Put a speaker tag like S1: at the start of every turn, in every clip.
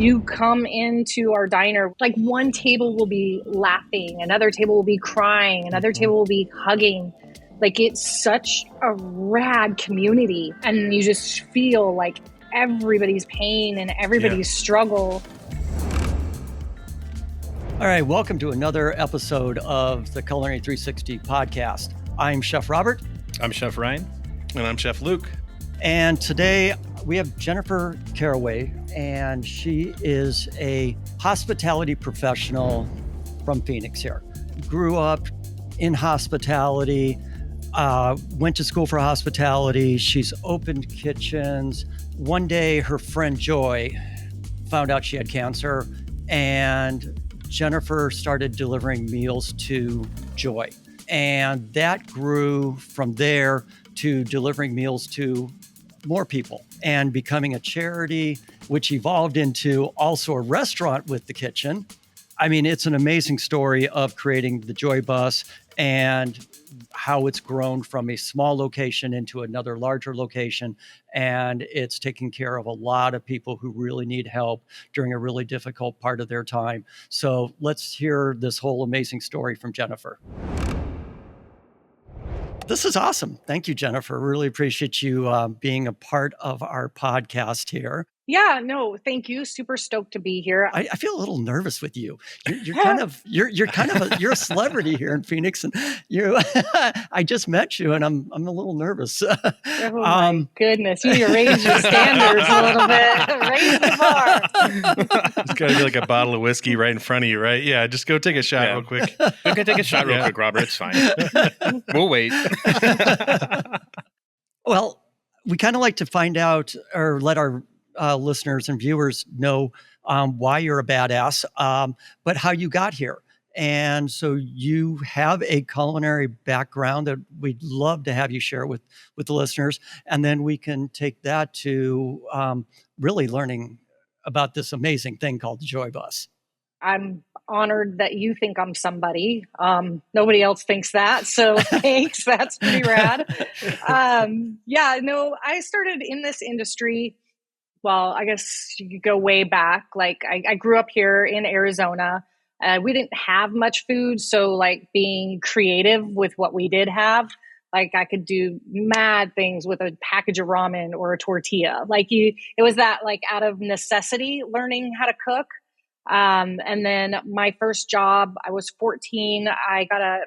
S1: You come into our diner, like one table will be laughing, another table will be crying, another table will be hugging. Like it's such a rad community, and you just feel like everybody's pain and everybody's struggle.
S2: All right, welcome to another episode of the Culinary 360 podcast. I'm Chef Robert.
S3: I'm Chef Ryan.
S4: And I'm Chef Luke.
S2: And today we have Jennifer Caraway, and she is a hospitality professional from Phoenix here. Grew up in hospitality, went to school for hospitality. She's opened kitchens. One day her friend Joy found out she had cancer, and Jennifer started delivering meals to Joy. And that grew from there to delivering meals to more people and becoming a charity, which evolved into also a restaurant with the kitchen. I mean, it's an amazing story of creating the Joy Bus and how it's grown from a small location into another larger location. And it's taking care of a lot of people who really need help during a really difficult part of their time. So let's hear this whole amazing story from Jennifer. This is awesome. Thank you, Jennifer. Really appreciate you being a part of our podcast here.
S1: Yeah, no, thank you. Super stoked to be here.
S2: I feel a little nervous with you. You're kind of you're a celebrity here in Phoenix, and I just met you, and I'm a little nervous.
S1: Oh my goodness, you need to raise your standards a little bit. Raise the bar.
S4: It's got to be like a bottle of whiskey right in front of you, right? Yeah, just go take a shot real quick.
S3: You can take a shot real quick, Robert. It's fine. We'll wait.
S2: Well, we kind of like to find out or let our listeners and viewers know why you're a badass, but how you got here. And so you have a culinary background that we'd love to have you share with the listeners. And then we can take that to really learning about this amazing thing called the Joy Bus.
S1: I'm honored that you think I'm somebody. Nobody else thinks that. So thanks. That's pretty rad. I started in this industry. Well, I guess you could go way back. Like I grew up here in Arizona. We didn't have much food. So like being creative with what we did have, like I could do mad things with a package of ramen or a tortilla. It was that like out of necessity, learning how to cook. And then my first job, I was 14. I got a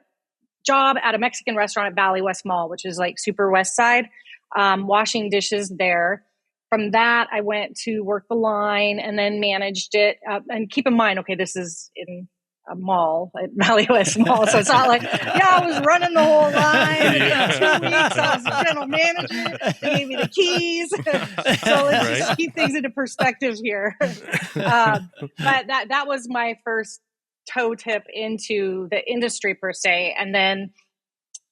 S1: job at a Mexican restaurant at Valley West Mall, which is like super west side, washing dishes there. From that, I went to work the line and then managed it. And keep in mind, okay, this is in a mall at Valley West Mall. So it's not like, I was running the whole line. And for 2 weeks, I was the general manager. They gave me the keys. So let's just keep things into perspective here. But that was my first toe tip into the industry per se. And then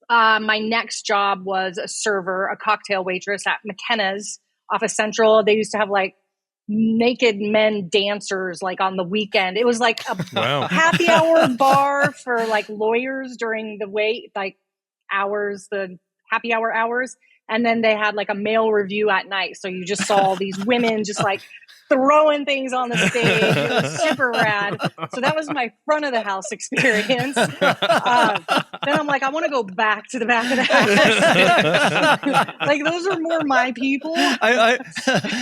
S1: my next job was a server, a cocktail waitress at McKenna's off of Central. They used to have like naked men dancers like on the weekend. It was like a happy hour bar for like lawyers during the hours, the happy hour hours. And then they had like a male review at night. So you just saw these women just like throwing things on the stage. It was super rad. So that was my front of the house experience. Then I'm like, I want to go back to the back of the house. Like those are more my people.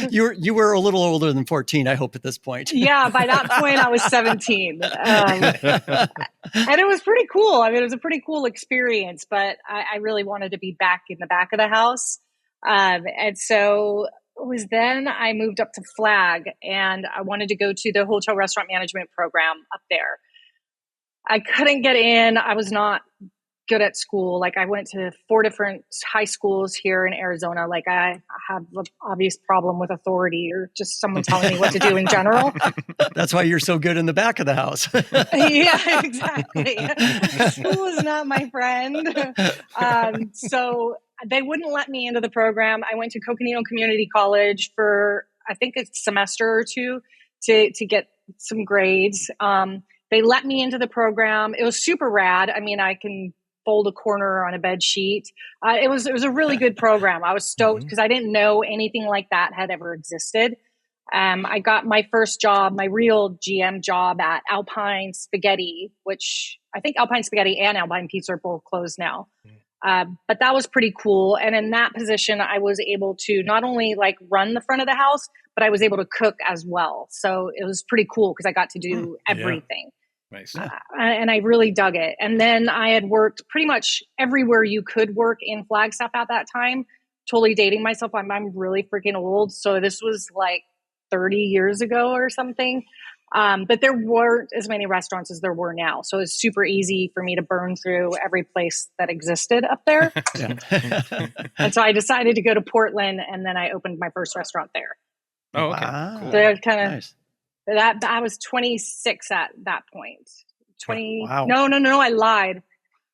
S2: You were a little older than 14, I hope, at this point.
S1: Yeah, by that point I was 17. And it was pretty cool. I mean, it was a pretty cool experience, but I really wanted to be back in the back of the house. And so it was then I moved up to Flag, and I wanted to go to the hotel restaurant management program up there. I couldn't get in. I was not good at school. Like I went to 4 different high schools here in Arizona. Like I have an obvious problem with authority or just someone telling me what to do in general.
S2: That's why you're so good in the back of the house.
S1: Yeah, exactly. School is not my friend. So they wouldn't let me into the program. I went to Coconino Community College for, I think, a semester or two to get some grades. They let me into the program. It was super rad. I mean, I can fold a corner on a bed sheet. It was a really good program. I was stoked because I didn't know anything like that had ever existed. I got my first job, my real GM job at Alpine Spaghetti, which I think Alpine Spaghetti and Alpine Pizza are both closed now. But that was pretty cool. And in that position, I was able to not only like run the front of the house, but I was able to cook as well. So it was pretty cool because I got to do everything.
S3: Nice.
S1: And I really dug it. And then I had worked pretty much everywhere you could work in Flagstaff at that time. Totally dating myself. I'm really freaking old. So this was like 30 years ago or something. But there weren't as many restaurants as there were now. So it's super easy for me to burn through every place that existed up there. And so I decided to go to Portland, and then I opened my first restaurant there.
S3: Oh, okay.
S2: Wow.
S3: Cool.
S1: So kind of
S2: Nice.
S1: that I was 26 at that point. 20.
S2: Wow.
S1: No, I lied.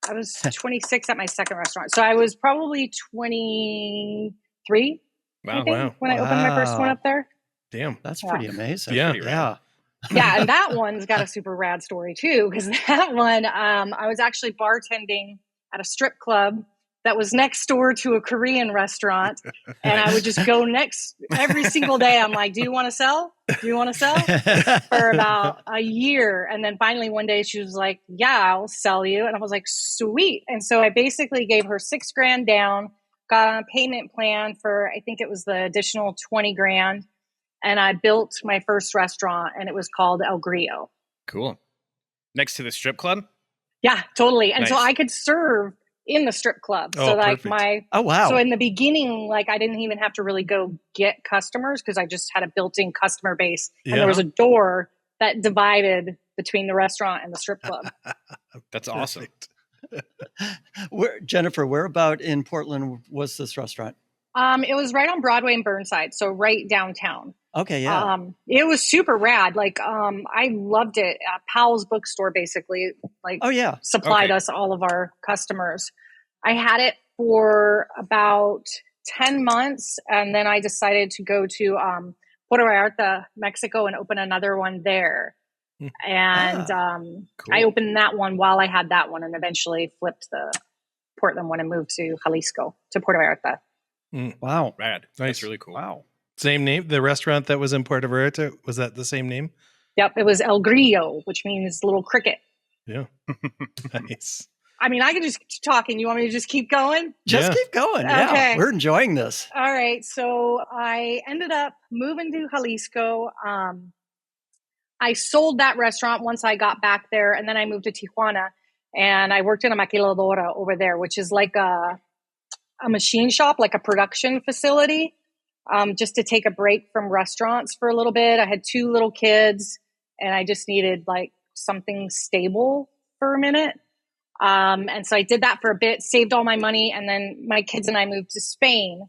S1: I was 26 at my second restaurant. So I was probably 23, I think, when I opened my first one up there.
S4: Damn.
S2: That's pretty amazing.
S4: Yeah.
S3: Pretty rad.
S1: Yeah, and that one's got a super rad story too, because that one, I was actually bartending at a strip club that was next door to a Korean restaurant, and I would just go next every single day. I'm like, "Do you want to sell? Do you want to sell?" For about a year, and then finally one day she was like, "Yeah, I'll sell you," and I was like, "Sweet!" And so I basically gave her $6,000 down, got on a payment plan for I think it was the additional $20,000. And I built my first restaurant, and it was called El Grillo.
S3: Cool. Next to the strip club?
S1: Yeah, totally. And so
S3: Nice.
S1: I could serve in the strip club.
S4: Oh,
S1: So like
S4: perfect.
S2: Oh, wow.
S1: so in the beginning, like I didn't even have to really go get customers because I just had a built-in customer base. And there was a door that divided between the restaurant and the strip club.
S3: That's awesome.
S2: Jennifer, where about in Portland was this restaurant?
S1: It was right on Broadway and Burnside, so right downtown.
S2: Okay, yeah.
S1: It was super rad. Like, I loved it. Powell's bookstore basically, like, supplied us all of our customers. I had it for about 10 months, and then I decided to go to Puerto Vallarta, Mexico, and open another one there. And
S3: Cool.
S1: I opened that one while I had that one, and eventually flipped the Portland one and moved to Jalisco, to Puerto Vallarta.
S2: Wow.
S3: Rad.
S4: Nice.
S3: That's really cool.
S2: Wow.
S4: Same name? The restaurant that was in Puerto Vallarta, was that the same name?
S1: Yep, it was El Grillo, which means little cricket.
S4: Yeah. Nice.
S1: I mean, I can just keep talking. You want me to just keep going?
S2: Just keep going. Yeah.
S1: Okay.
S2: We're enjoying this.
S1: All right. So I ended up moving to Jalisco. I sold that restaurant once I got back there, and then I moved to Tijuana, and I worked in a maquiladora over there, which is like a machine shop, like a production facility, just to take a break from restaurants for a little bit. I had 2 little kids, and I just needed like something stable for a minute. And so I did that for a bit, saved all my money, and then my kids and I moved to Spain.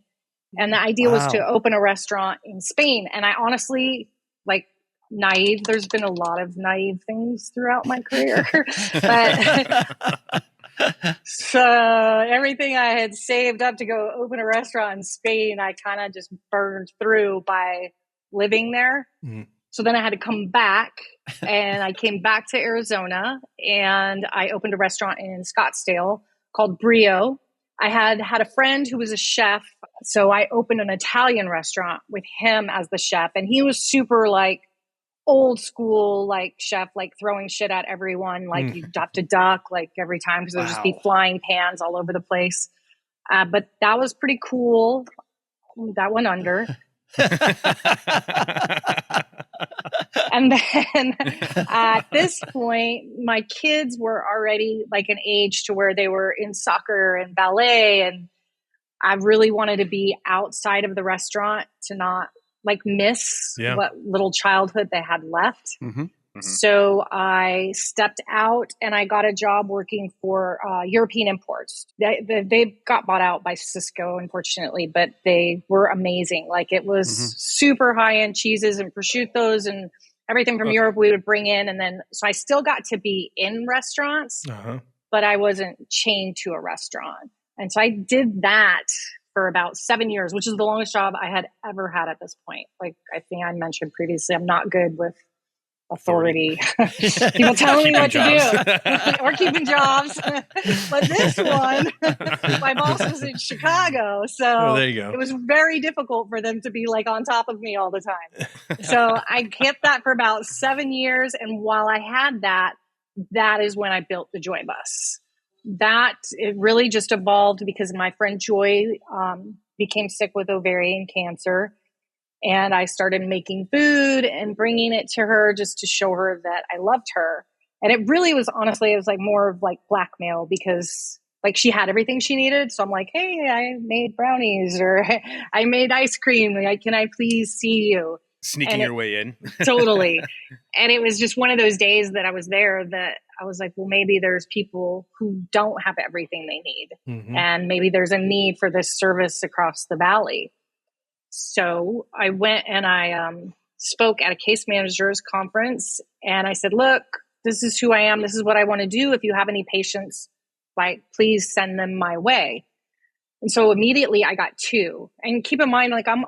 S1: And the idea was to open a restaurant in Spain. And I honestly, like, naive, there's been a lot of naive things throughout my career. But so everything I had saved up to go open a restaurant in Spain, I kind of just burned through by living there. So then I had to come back, and I came back to Arizona, and I opened a restaurant in Scottsdale called Brio. I had a friend who was a chef, so I opened an Italian restaurant with him as the chef, and he was super like old school, like chef, like throwing shit at everyone, like you have to duck like every time because there'll just be flying pans all over the place. But that was pretty cool. That went under. And then at this point, my kids were already like an age to where they were in soccer and ballet. And I really wanted to be outside of the restaurant to not like miss what little childhood they had left. So I stepped out, and I got a job working for European Imports. They got bought out by Cisco, unfortunately, but they were amazing. Like it was super high-end cheeses and prosciuttos and everything from Europe we would bring in. And then, so I still got to be in restaurants, but I wasn't chained to a restaurant. And so I did that for about 7 years, which is the longest job I had ever had at this point. Like I think I mentioned previously, I'm not good with authority. People telling me what to
S3: jobs.
S1: do or keeping jobs. But this one, my boss was in Chicago. So
S4: there you go.
S1: it was very difficult for them to be like on top of me all the time. So I kept that for about 7 years. And while I had that, that is when I built the Joy Bus. It really just evolved because my friend Joy became sick with ovarian cancer. And I started making food and bringing it to her just to show her that I loved her. And it really was, honestly, it was like more of like blackmail because like she had everything she needed. So I'm like, hey, I made brownies or I made ice cream. Like, can I please see you?
S3: Sneaking your way in.
S1: Totally. And it was just one of those days that I was there that I was like, well, maybe there's people who don't have everything they need.
S4: Mm-hmm.
S1: And maybe there's a need for this service across the valley. So I went and I spoke at a case managers conference and I said, look, this is who I am. This is what I want to do. If you have any patients, like, please send them my way. And so immediately I got 2. And keep in mind, like, I'm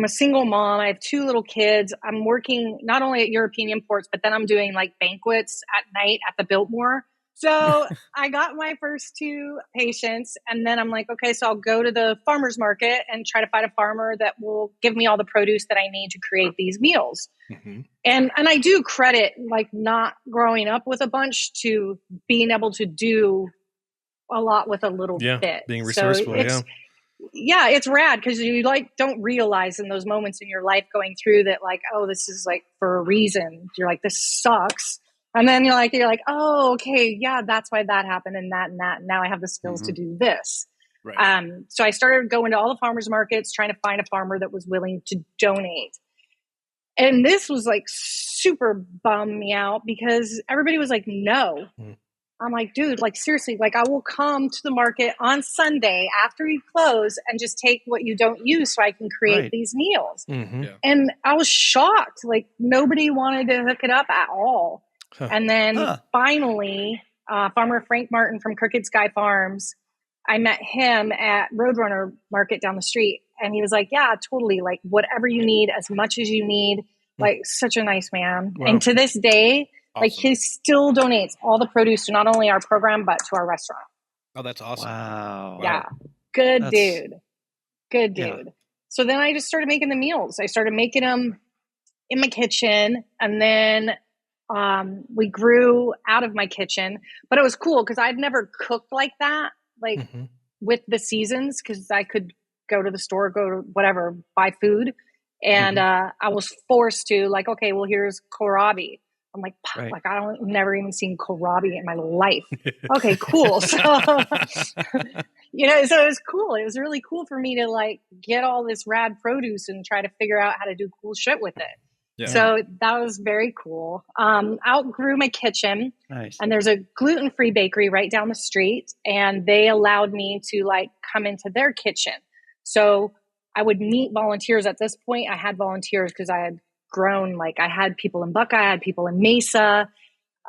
S1: a single mom. I have 2 little kids. I'm working not only at European Imports, but then I'm doing like banquets at night at the Biltmore. So I got my first 2 patients and then I'm like, okay, so I'll go to the farmer's market and try to find a farmer that will give me all the produce that I need to create these meals.
S4: Mm-hmm.
S1: And I do credit like not growing up with a bunch to being able to do a lot with a little bit.
S4: Being resourceful.
S1: So it's rad because you like don't realize in those moments in your life going through that like, oh, this is like for a reason. You're like, this sucks. And then you're like, oh, okay, yeah, that's why that happened and that and that. And now I have the skills to do this.
S3: Right.
S1: So I started going to all the farmers markets, trying to find a farmer that was willing to donate. And this was like super bummed me out because everybody was like, no. I'm like, dude, like seriously, like I will come to the market on Sunday after you close and just take what you don't use so I can create these meals.
S4: Mm-hmm.
S3: Yeah.
S1: And I was shocked. Like nobody wanted to hook it up at all. And then finally, farmer Frank Martin from Crooked Sky Farms, I met him at Roadrunner Market down the street. And he was like, yeah, totally. Like whatever you need, as much as you need. Like such a nice man.
S4: Wow.
S1: And to this day,
S3: Awesome.
S1: like he still donates all the produce to not only our program, but to our restaurant.
S3: Oh, that's awesome.
S2: Wow.
S1: Yeah. Good
S2: That's-
S1: dude. Good dude.
S2: Yeah.
S1: So then I just started making the meals. I started making them in my kitchen and then we grew out of my kitchen, but it was cool because I'd never cooked like that, like with the seasons, because I could go to the store, go to whatever, buy food. And I was forced to like, okay, well, here's kohlrabi. I'm like, like never even seen kohlrabi in my life. Okay, cool. So, so it was cool. It was really cool for me to like get all this rad produce and try to figure out how to do cool shit with it. Yeah. So that was very cool. Outgrew my kitchen.
S2: Nice.
S1: And there's a gluten-free bakery right down the street. And they allowed me to like come into their kitchen. So I would meet volunteers. At this point, I had volunteers because I had grown. Like I had people in Buckeye, I had people in Mesa.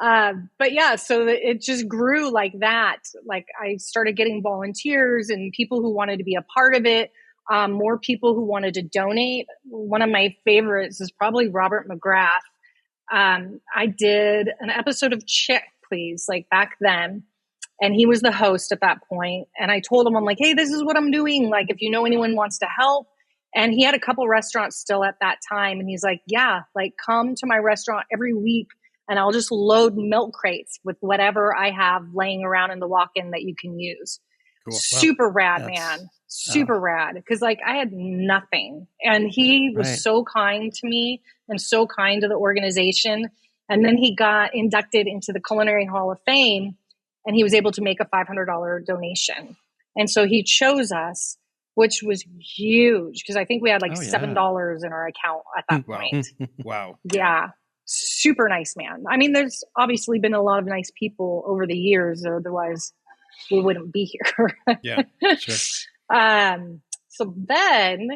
S1: But yeah, so it just grew like that. Like I started getting volunteers and people who wanted to be a part of it. More people who wanted to donate. One of my favorites is probably Robert McGrath. I did an episode of Chick, Please, like back then. And he was the host at that point. And I told him, I'm like, hey, this is what I'm doing. Like, if you know anyone wants to help. And he had a couple restaurants still at that time. And he's like, yeah, like come to my restaurant every week and I'll just load milk crates with whatever I have laying around in the walk-in that you can use. Cool. Super rad, man. Super rad. Because like I had nothing. And he was so kind to me and so kind to the organization. And then he got inducted into the Culinary Hall of Fame and he was able to make a $500 donation. And so he chose us, which was huge because I think we had like $7 in our account at that point.
S3: Wow.
S1: Yeah. Super nice man. I mean, there's obviously been a lot of nice people over the years, otherwise we wouldn't be here.
S3: Yeah, sure.
S1: So then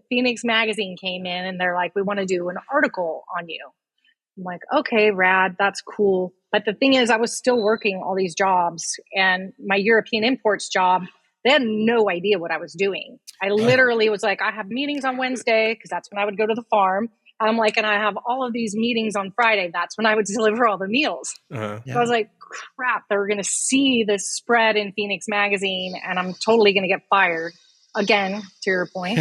S1: Phoenix Magazine came in and they're like, we want to do an article on you. I'm like, okay, rad. That's cool. But the thing is, I was still working all these jobs and my European imports job, they had no idea what I was doing. I literally was like, I have meetings on Wednesday because that's when I would go to the farm. I'm like, and I have all of these meetings on Friday. That's when I would deliver all the meals.
S4: Uh-huh.
S1: So I was like, crap, they're going to see this spread in Phoenix Magazine and I'm totally going to get fired. Again, to your point.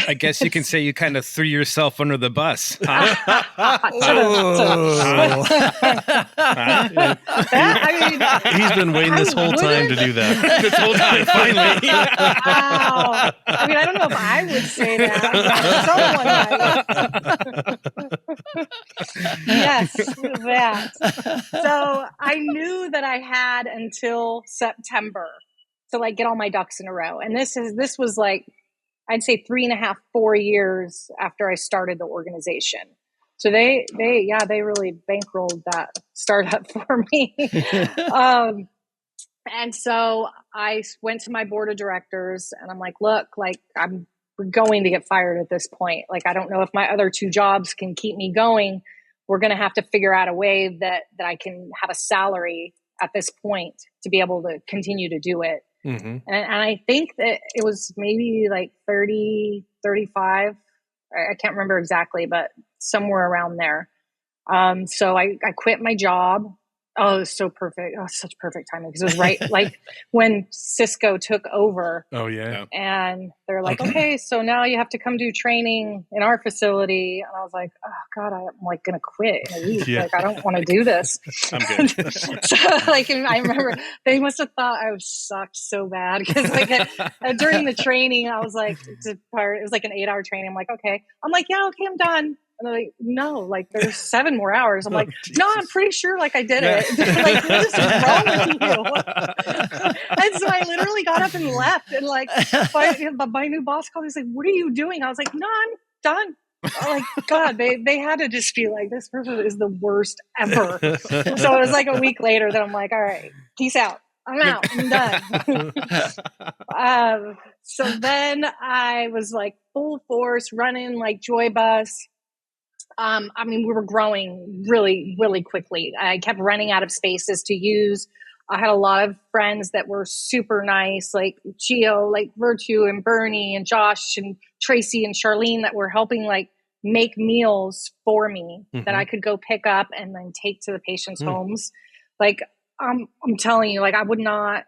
S3: I guess you can say you kind of threw yourself under the bus.
S2: Oh.
S4: He's been waiting this whole time to do that.
S3: This whole time, finally.
S1: Wow. I mean, I don't know if I would say that, but someone might. Yes, that. So I knew that I had until September to like get all my ducks in a row. And this was like, I'd say 3.5, 4 years after I started the organization. So they really bankrolled that startup for me. And so I went to my board of directors and I'm like, look, like we're going to get fired at this point. Like, I don't know if my other 2 jobs can keep me going. We're going to have to figure out a way that I can have a salary at this point to be able to continue to do it.
S4: Mm-hmm.
S1: And I think that it was maybe like 30, 35. I can't remember exactly, but somewhere around there. So I quit my job. Oh, it was so perfect. Oh, such perfect timing because it was right like when Cisco took over.
S4: Oh, yeah.
S1: And they're like, okay, so now you have to come do training in our facility. And I was like, oh God, I'm like going to quit in a week.
S4: Yeah.
S1: Like, I don't want to do this.
S3: I'm good.
S1: So like, I remember they must have thought I was sucked so bad because like during the training, I was like, it was like an 8-hour training. I'm like, okay. I'm like, yeah, okay, I'm done. And they're like, no, like there's 7 more hours. I'm like, no, I'm pretty sure like I did it. Like, what is wrong with you? And so I literally got up and left. And like my new boss called me. He's like, what are you doing? I was like, no, I'm done. Oh, like, God, they had to just be like, this person is the worst ever. So it was like a week later that I'm like, all right, peace out. I'm out. I'm done. So then I was like full force running like Joy Bus. I mean, we were growing really, really quickly. I kept running out of spaces to use. I had a lot of friends that were super nice, like Gio, like Virtue and Bernie and Josh and Tracy and Charlene that were helping like make meals for me that I could go pick up and then take to the patients' homes. Like, I'm telling you, like, I would not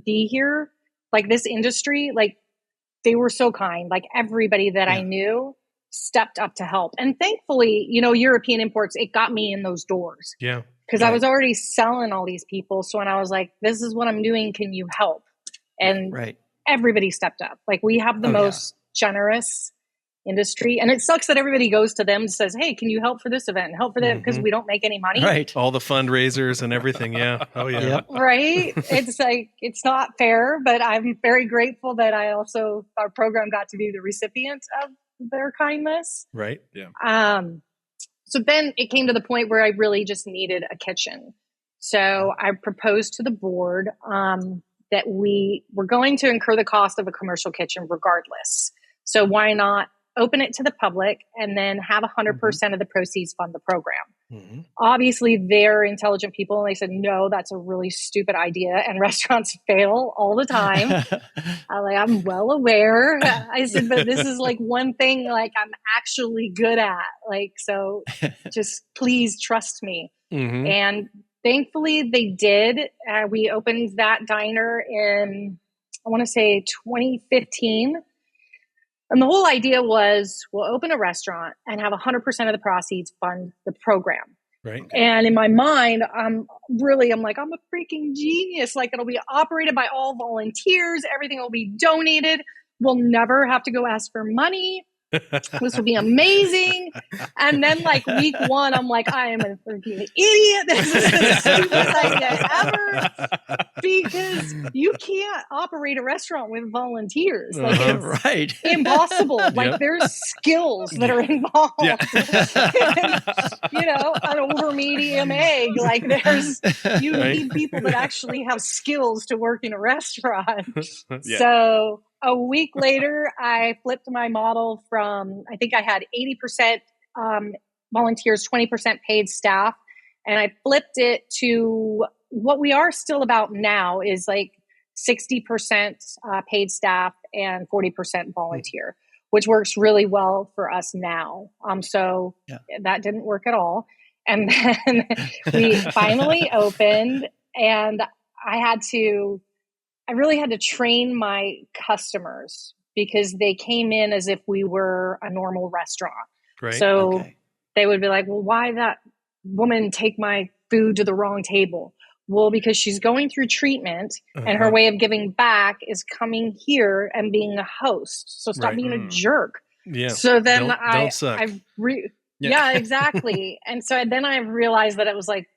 S1: be here. Like, this industry, like, they were so kind. Like, everybody that I knew stepped up to help. And thankfully, you know, European Imports, it got me in those doors.
S4: Yeah.
S1: Because I was already selling all these people. So when I was like, this is what I'm doing, can you help? And everybody stepped up. Like, we have the most generous industry. And it sucks that everybody goes to them and says, hey, can you help for this event and help for that? Because we don't make any money.
S2: Right.
S4: All the fundraisers and everything. Yeah. Oh, yeah.
S2: Yep.
S1: Right. It's like, it's not fair, but I'm very grateful that our program got to be the recipient of their kindness.
S4: Right. Yeah.
S1: So then it came to the point where I really just needed a kitchen. So I proposed to the board that we were going to incur the cost of a commercial kitchen regardless. So why not open it to the public and then have 100% of the proceeds fund the program? Obviously, they're intelligent people. And they said, no, that's a really stupid idea. And restaurants fail all the time. I'm well aware. I said, but this is like one thing like I'm actually good at. Like, so just please trust me. And thankfully they did. We opened that diner in, I want to say 2015. And the whole idea was we'll open a restaurant and have 100% of the proceeds fund the program.
S4: Right.
S1: And in my mind, I'm like, I'm a freaking genius. Like, it'll be operated by all volunteers. Everything will be donated. We'll never have to go ask for money. This will be amazing. And then like week 1, I'm like, I am a freaking idiot. This is the stupidest idea ever. Because you can't operate a restaurant with volunteers. Like, it's impossible. Like, there's skills that are involved. You know, an over medium egg. Like, you need people that actually have skills to work in a restaurant. So a week later, I flipped my model from, I think I had 80% volunteers, 20% paid staff. And I flipped it to what we are still about now is like 60% paid staff and 40% volunteer, which works really well for us now. So that didn't work at all. And then we finally opened, and I really had to train my customers because they came in as if we were a normal restaurant.
S4: Right.
S1: So they would be like, well, why that woman take my food to the wrong table? Well, because she's going through treatment and her way of giving back is coming here and being a host. So stop being a jerk.
S4: Yeah.
S1: So then
S4: don't suck.
S1: Yeah, exactly. And so then I realized that it was like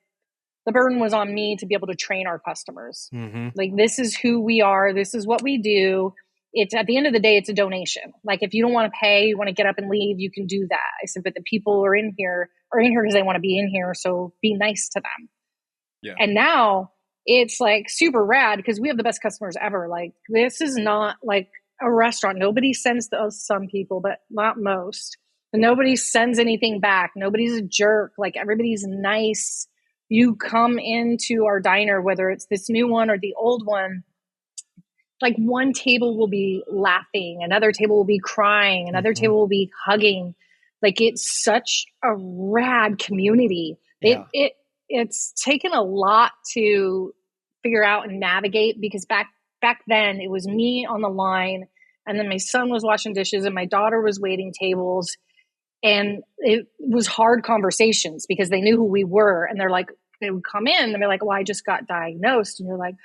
S1: the burden was on me to be able to train our customers. Like, this is who we are. This is what we do. It's at the end of the day, it's a donation. Like, if you don't want to pay, you want to get up and leave, you can do that. I said, but the people are in here because they want to be in here. So be nice to them. Yeah. And now it's like super rad because we have the best customers ever. Like, this is not like a restaurant. Nobody sends those, some people, but not most. And nobody sends anything back. Nobody's a jerk. Like, everybody's nice. You come into our diner, whether it's this new one or the old one, like, one table will be laughing, another table will be crying, another table will be hugging. Like, it's such a rad community. Yeah. It's taken a lot to figure out and navigate, because back then it was me on the line, and then my son was washing dishes and my daughter was waiting tables. And it was hard conversations because they knew who we were, and they would come in and they're like, well, I just got diagnosed. And you're like,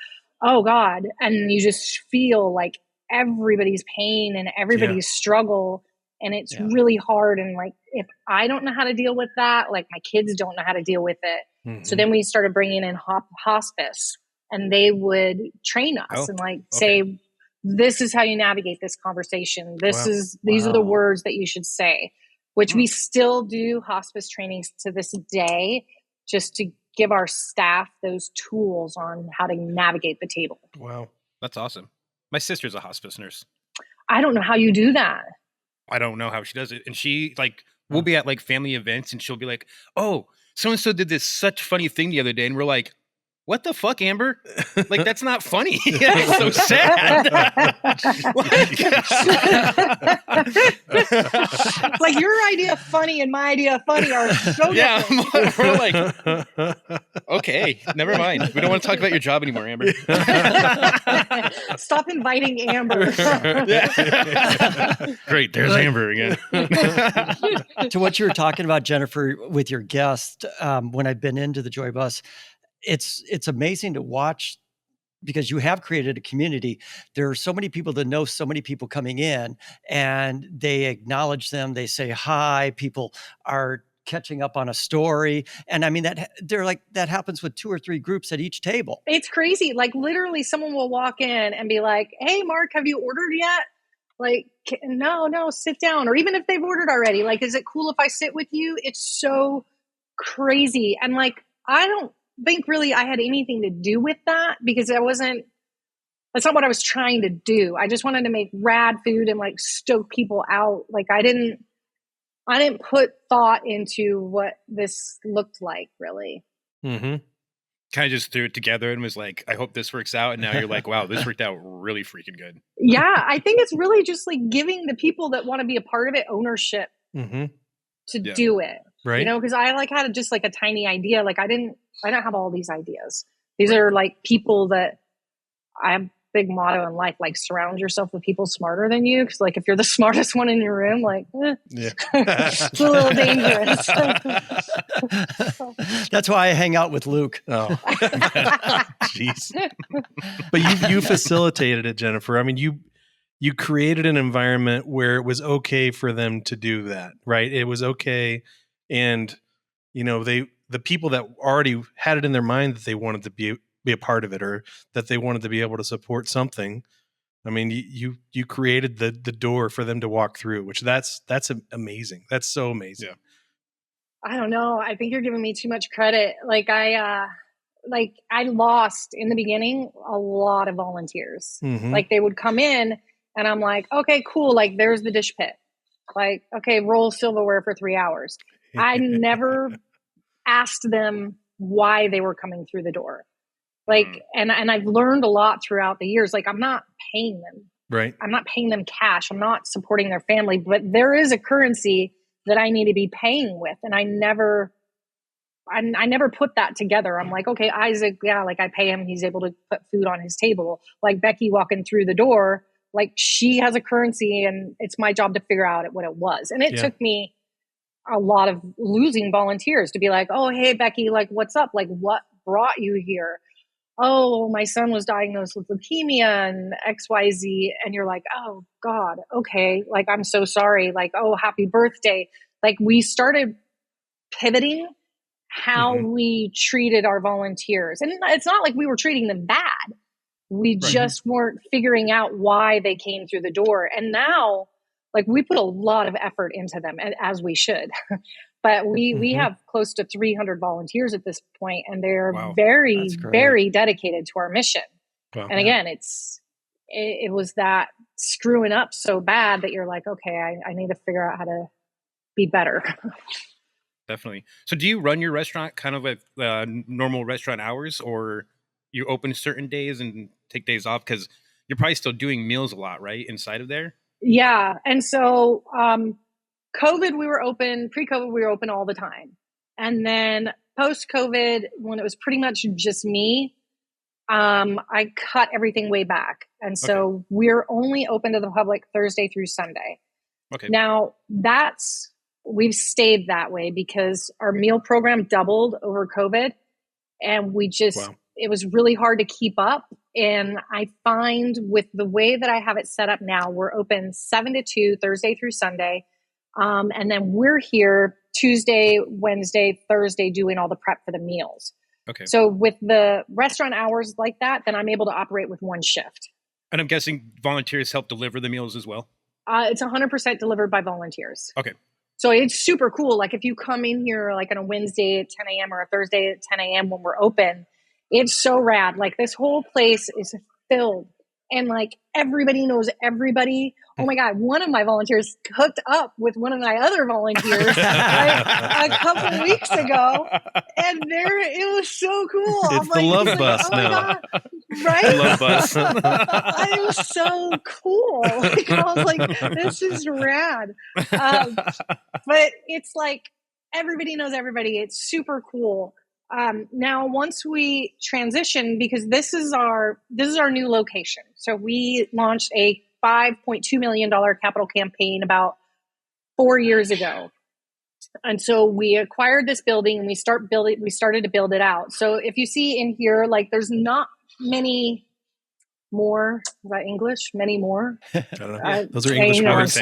S1: oh God. And you just feel like everybody's pain and everybody's struggle. And it's really hard. And like, if I don't know how to deal with that, like, my kids don't know how to deal with it. So then we started bringing in hospice, and they would train us and say, this is how you navigate this conversation. These are the words that you should say, which we still do hospice trainings to this day, just to give our staff those tools on how to navigate the table.
S3: Wow. That's awesome. My sister's a hospice nurse.
S1: I don't know how you do that.
S3: I don't know how she does it. And she, like, we'll be at like family events and she'll be like, oh, so-and-so did this such funny thing the other day. And we're like, what the fuck, Amber? Like, that's not funny. That's so sad.
S1: Like, your idea of funny and my idea of funny are so different.
S3: We're like, okay, never mind. We don't want to talk about your job anymore, Amber.
S1: Stop inviting Amber.
S4: Great, there's Amber again.
S2: To what you were talking about, Jennifer, with your guest, when I've been into the Joy Bus, it's amazing to watch, because you have created a community. There are so many people that know so many people coming in, and they acknowledge them. They say hi. People are catching up on a story. And I mean, that happens with 2 or 3 groups at each table.
S1: It's crazy. Like, literally someone will walk in and be like, hey, Mark, have you ordered yet? Like, no, sit down. Or even if they've ordered already, like, is it cool if I sit with you? It's so crazy. And like, I don't think really I had anything to do with that, because that's not what I was trying to do. I just wanted to make rad food and like stoke people out. Like, I didn't put thought into what this looked like, really.
S3: Kind of just threw it together and was like, I hope this works out. And now you're like, wow, this worked out really freaking good.
S1: Yeah. I think it's really just like giving the people that want to be a part of it ownership to do it. Right. You know, because I like had just like a tiny idea. Like, I don't have all these ideas. These are like people that I have a big motto in life, like, surround yourself with people smarter than you. Because like, if you're the smartest one in your room, like, it's a little dangerous.
S2: That's why I hang out with Luke.
S4: Oh, jeez. But you facilitated it, Jennifer. I mean, you created an environment where it was okay for them to do that, right? It was okay. And, you know, the people that already had it in their mind that they wanted to be a part of it, or that they wanted to be able to support something. I mean, you created the door for them to walk through, which that's amazing. That's so amazing. Yeah.
S1: I don't know. I think you're giving me too much credit. Like, I lost in the beginning a lot of volunteers. Like, they would come in and I'm like, okay, cool. Like, there's the dish pit. Like, okay, roll silverware for 3 hours. I never asked them why they were coming through the door. Like, and I've learned a lot throughout the years. Like, I'm not paying them.
S4: Right.
S1: I'm not paying them cash. I'm not supporting their family, but there is a currency that I need to be paying with. And I never put that together. I'm like, okay, Isaac, yeah, like I pay him. He's able to put food on his table. Like Becky walking through the door, like she has a currency and it's my job to figure out what it was. And it took me a lot of losing volunteers to be like, oh, hey, Becky, like, what's up? Like, what brought you here? Oh, my son was diagnosed with leukemia and XYZ. And you're like, oh, God, okay. Like, I'm so sorry. Like, oh, happy birthday. Like, we started pivoting how we treated our volunteers. And it's not like we were treating them bad. We just weren't figuring out why they came through the door. And now, like, we put a lot of effort into them, as we should. But we have close to 300 volunteers at this point, and they're very, very dedicated to our mission. Wow. And again, it was that screwing up so bad that you're like, okay, I need to figure out how to be better.
S3: Definitely. So do you run your restaurant kind of with normal restaurant hours, or you open certain days and take days off? Because you're probably still doing meals a lot, right? Inside of there?
S1: Yeah. And so COVID, we were open. Pre-COVID, we were open all the time. And then post-COVID, when it was pretty much just me, I cut everything way back. And so we're only open to the public Thursday through Sunday. Okay. Now, we've stayed that way because our meal program doubled over COVID. And we just, it was really hard to keep up. And I find with the way that I have it set up now, we're open 7 to 2, Thursday through Sunday. And then we're here Tuesday, Wednesday, Thursday, doing all the prep for the meals. Okay. So with the restaurant hours like that, then I'm able to operate with one shift.
S3: And I'm guessing volunteers help deliver the meals as well?
S1: It's 100% delivered by volunteers.
S3: Okay.
S1: So it's super cool. Like if you come in here like on a Wednesday at 10 a.m. or a Thursday at 10 a.m. when we're open, it's so rad. Like this whole place is filled and like everybody knows everybody. Oh my God. One of my volunteers hooked up with one of my other volunteers a couple of weeks ago. And it was so cool.
S4: It's the love bus now.
S1: Right?
S4: The love bus.
S1: It was so cool. Like, I was like, this is rad. But it's like everybody knows everybody. It's super cool. Now, once we transition, because this is our new location. So we launched a $5.2 million capital campaign about 4 years ago. And so we acquired this building and we started to build it out. So if you see in here, like there's not many more, is that English? Many more?
S4: I don't know. Those are English words.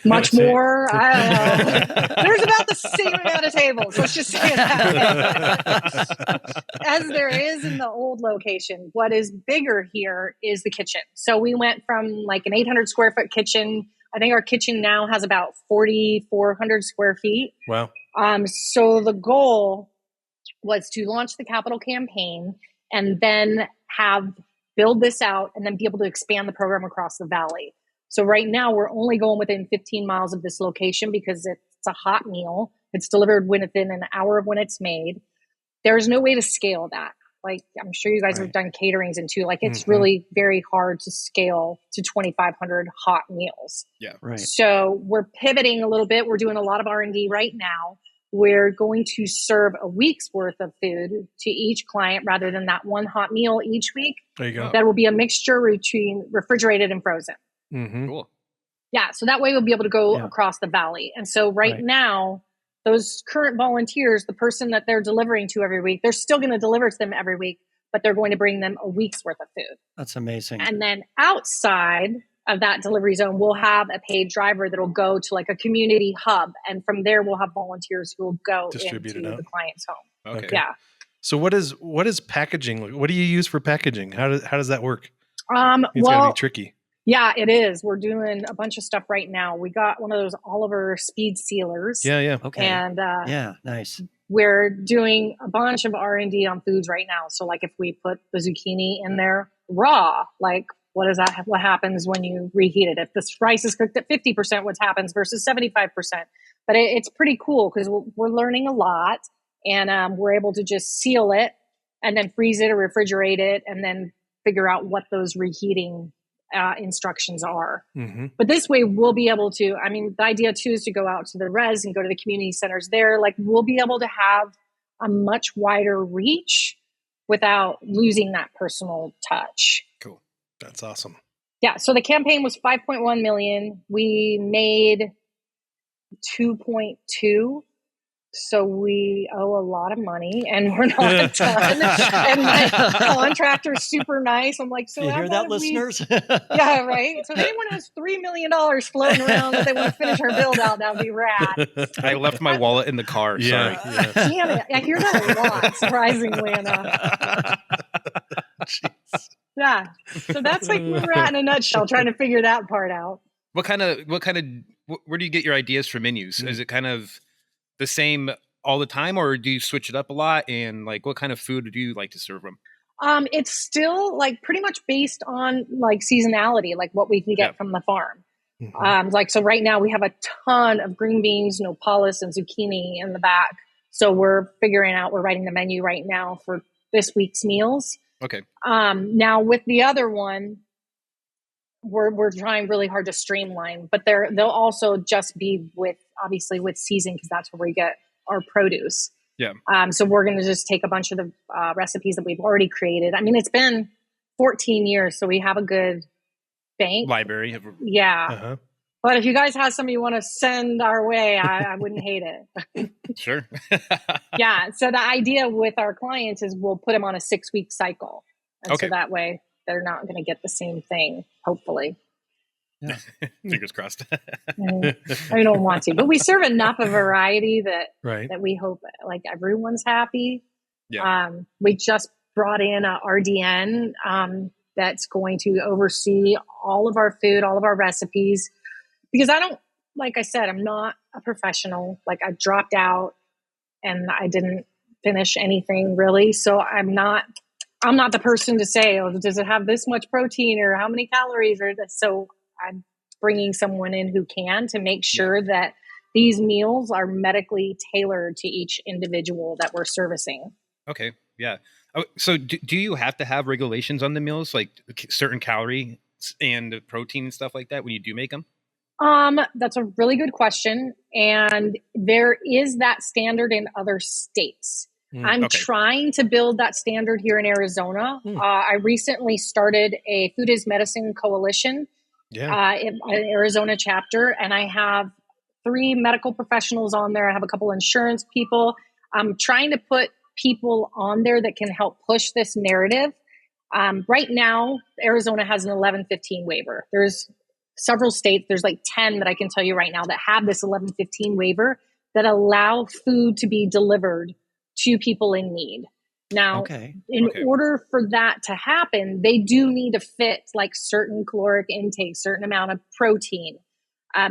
S1: Much more. I don't know. There's about the same amount of tables. Let's just say that. As there is in the old location. What is bigger here is the kitchen. So we went from like an 800 square foot kitchen. I think our kitchen now has about 4,400 square feet.
S4: Wow.
S1: So the goal was to launch the capital campaign and then build this out and then be able to expand the program across the valley. So right now we're only going within 15 miles of this location because it's a hot meal. It's delivered within an hour of when it's made. There's no way to scale that. Like I'm sure you guys have done caterings and too. Like it's really very hard to scale to 2,500 hot meals.
S3: Yeah.
S2: Right.
S1: So we're pivoting a little bit. We're doing a lot of R&D right now. We're going to serve a week's worth of food to each client rather than that one hot meal each week.
S4: There you go.
S1: That will be a mixture between refrigerated and frozen.
S4: Mm-hmm.
S3: Cool.
S1: Yeah. So that way we'll be able to go across the valley. And so right now, those current volunteers, the person that they're delivering to every week, they're still going to deliver to them every week, but they're going to bring them a week's worth of food.
S2: That's amazing.
S1: And then outside of that delivery zone, we'll have a paid driver that'll go to like a community hub. And from there, we'll have volunteers who will go
S4: Distribute
S1: into
S4: it out.
S1: the client's home.
S3: Okay.
S1: Yeah.
S4: So what is packaging? What do you use for packaging? How does that work? It's gotta be tricky.
S1: Yeah, it is. We're doing a bunch of stuff right now. We got one of those Oliver speed sealers.
S4: Yeah.
S2: Okay.
S1: And
S2: yeah, nice.
S1: we're doing a bunch of R&D on foods right now. So like if we put the zucchini in there raw, like what happens when you reheat it? If this rice is cooked at 50%, what happens versus 75%? But it's pretty cool because we're learning a lot and we're able to just seal it and then freeze it or refrigerate it and then figure out what those reheating instructions are.
S4: Mm-hmm.
S1: But this way we'll be able to, I mean, the idea too is to go out to the res and go to the community centers there. Like we'll be able to have a much wider reach without losing that personal touch.
S4: Cool. That's awesome.
S1: Yeah. So the campaign was 5.1 million. We made 2.2. So we owe a lot of money and we're not done. And my contractor's super nice. I'm like, so
S2: you hear that, listeners?
S1: Yeah, right. So if anyone has $3 million floating around that they want to finish our build out, that would be rad.
S3: I left my wallet in the car. Sorry.
S4: Yeah.
S1: Damn it. I hear that a lot, surprisingly enough. Yeah. So that's like where we're at in a nutshell, trying to figure that part out.
S3: Where do you get your ideas for menus? Is it kind of the same all the time, or do you switch it up a lot? And like, what kind of food do you like to serve them?
S1: It's still like pretty much based on like seasonality, like what we can get from the farm.
S4: Mm-hmm.
S1: Like, so right now we have a ton of green beans, nopales, and zucchini in the back. So we're writing the menu right now for this week's meals.
S3: Okay.
S1: Now with the other one, we're trying really hard to streamline, but they'll also just be with season, because that's where we get our produce.
S3: Yeah.
S1: So we're going to just take a bunch of the recipes that we've already created. I mean, it's been 14 years, so we have a good bank
S3: library.
S1: Yeah.
S4: Uh-huh.
S1: But if you guys have some you want to send our way, I wouldn't hate it.
S3: Sure.
S1: Yeah. So the idea with our clients is we'll put them on a 6-week cycle. And
S3: Okay.
S1: so that way they're not going to get the same thing, hopefully.
S2: Yeah.
S3: Fingers crossed.
S1: I don't want to, but we serve enough of variety that we hope like everyone's happy.
S3: Yeah.
S1: We just brought in a RDN that's going to oversee all of our food, all of our recipes, because like I said, I'm not a professional. Like I dropped out and I didn't finish anything really. So I'm not the person to say, oh, does it have this much protein or how many calories or this? So I'm bringing someone in who can to make sure that these meals are medically tailored to each individual that we're servicing.
S3: Okay. Yeah. Oh, so do you have to have regulations on the meals, like certain calories and protein and stuff like that when you do make them?
S1: That's a really good question. And there is that standard in other states. I'm trying to build that standard here in Arizona. I recently started a Food is Medicine Coalition, an Arizona chapter, and I have 3 medical professionals on there. I have a couple insurance people. I'm trying to put people on there that can help push this narrative. Right now, Arizona has an 1115 waiver. There's several states, there's like 10 that I can tell you right now that have this 1115 waiver that allow food to be delivered to people in need. Now, in order for that to happen, they do need to fit like certain caloric intake, certain amount of protein.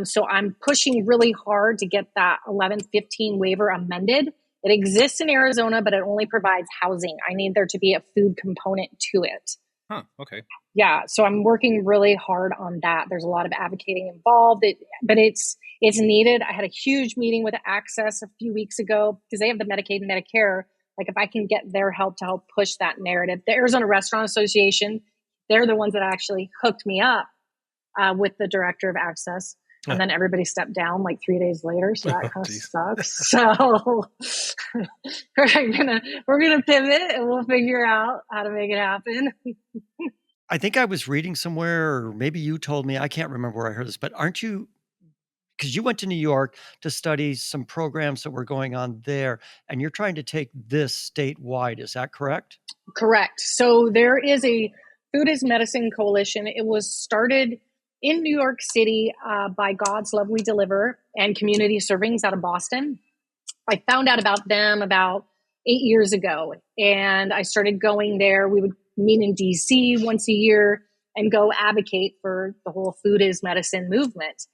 S1: So I'm pushing really hard to get that 1115 waiver amended. It exists in Arizona, but it only provides housing. I need there to be a food component to it.
S3: Huh. Okay.
S1: Yeah. So I'm working really hard on that. There's a lot of advocating involved, but it's needed. I had a huge meeting with Access a few weeks ago because they have the Medicaid and Medicare. Like if I can get their help to help push that narrative, the Arizona Restaurant Association, they're the ones that actually hooked me up with the director of Access. And then everybody stepped down like 3 days later. So that kind of sucks. So we're gonna pivot and we'll figure out how to make it happen.
S2: I think I was reading somewhere, or maybe you told me, I can't remember where I heard this, but aren't you, because you went to New York to study some programs that were going on there, and you're trying to take this statewide. Is that correct?
S1: Correct. So there is a Food is Medicine Coalition. It was started in New York City by God's Love We Deliver and Community Servings out of Boston. I found out about them about 8 years ago, and I started going there. We would meet in DC once a year and go advocate for the whole Food is Medicine movement.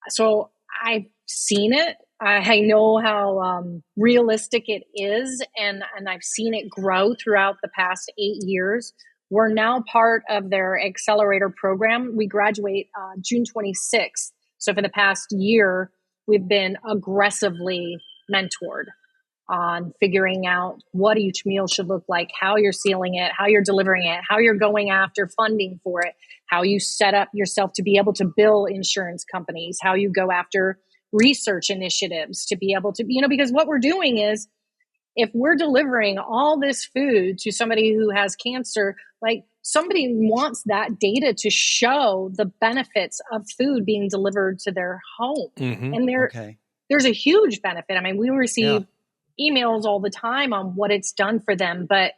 S1: So I've seen it. I know how realistic it is, and I've seen it grow throughout the past 8 years. We're now part of their accelerator program. We graduate June 26th. So for the past year, we've been aggressively mentored. on figuring out what each meal should look like, how you're sealing it, how you're delivering it, how you're going after funding for it, how you set up yourself to be able to bill insurance companies, how you go after research initiatives to be able to, because what we're doing is, if we're delivering all this food to somebody who has cancer, like somebody wants that data to show the benefits of food being delivered to their home.
S4: Mm-hmm.
S1: And there's a huge benefit. I mean, we receive emails all the time on what it's done for them, but